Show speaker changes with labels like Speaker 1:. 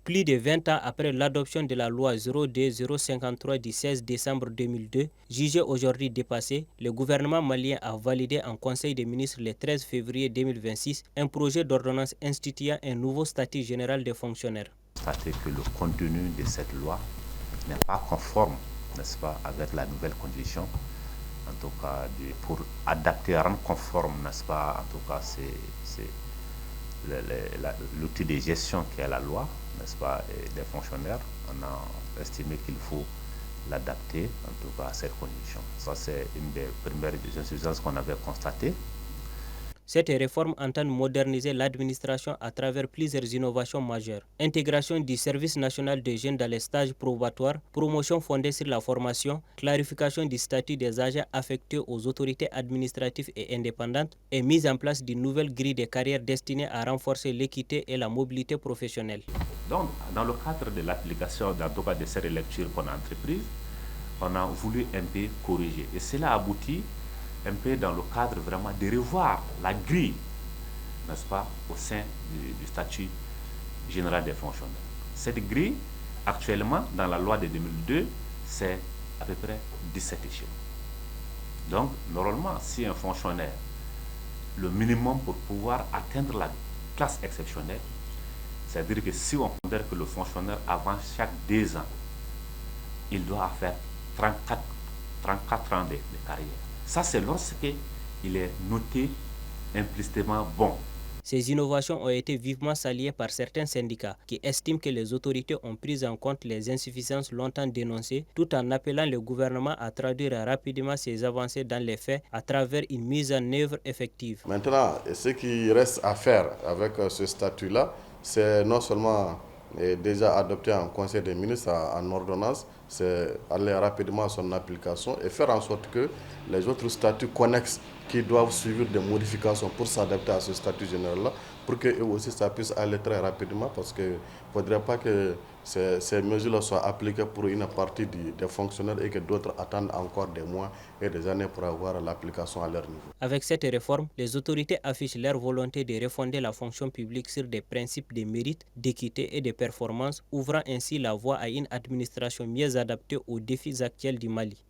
Speaker 1: Plus de 20 ans après l'adoption de la loi 02-053 du 16 décembre 2002, jugée aujourd'hui dépassée, le gouvernement malien a validé en Conseil des ministres le 13 février 2026 un projet d'ordonnance instituant un nouveau statut général des fonctionnaires.
Speaker 2: Constater que le contenu de cette loi n'est pas conforme, n'est-ce pas, avec la nouvelle condition, en tout cas pour adapter, rendre conforme, n'est-ce pas, en tout cas c'est l'outil de gestion qui est la loi, n'est-ce pas, et des fonctionnaires. On a estimé qu'il faut l'adapter, en tout cas à cette condition. Ça, c'est une des premières insuffisances qu'on avait constatées.
Speaker 1: Cette réforme entend moderniser l'administration à travers plusieurs innovations majeures. Intégration du service national des jeunes dans les stages probatoires, promotion fondée sur la formation, clarification du statut des agents affectés aux autorités administratives et indépendantes et mise en place d'une nouvelle grille de carrière destinée à renforcer l'équité et la mobilité professionnelle.
Speaker 2: Donc, dans le cadre de l'application de cette lecture qu'on a entreprise, on a voulu un peu corriger. Et cela aboutit un peu dans le cadre vraiment de revoir la grille, n'est-ce pas, au sein du statut général des fonctionnaires. Cette grille, actuellement, dans la loi de 2002, c'est à peu près 17 échelons. Donc, normalement, si un fonctionnaire, le minimum pour pouvoir atteindre la classe exceptionnelle, c'est-à-dire que si on considère que le fonctionnaire avance chaque 2 ans, il doit faire 34 ans de carrière. Ça, c'est lorsqu'il est noté implicitement bon.
Speaker 1: Ces innovations ont été vivement saluées par certains syndicats qui estiment que les autorités ont pris en compte les insuffisances longtemps dénoncées tout en appelant le gouvernement à traduire rapidement ces avancées dans les faits à travers une mise en œuvre effective.
Speaker 3: Maintenant, ce qui reste à faire avec ce statut-là, c'est non seulement déjà adopté en Conseil des ministres en ordonnance, c'est aller rapidement à son application et faire en sorte que les autres statuts connexes qui doivent suivre des modifications pour s'adapter à ce statut général-là, pour que eux aussi ça puisse aller très rapidement, parce qu'il ne faudrait pas que ces mesures-là soient appliquées pour une partie des fonctionnaires et que d'autres attendent encore des mois et des années pour avoir l'application à leur niveau.
Speaker 1: Avec cette réforme, les autorités affichent leur volonté de refonder la fonction publique sur des principes de mérite, d'équité et de performance, ouvrant ainsi la voie à une administration mieux adaptée aux défis actuels du Mali.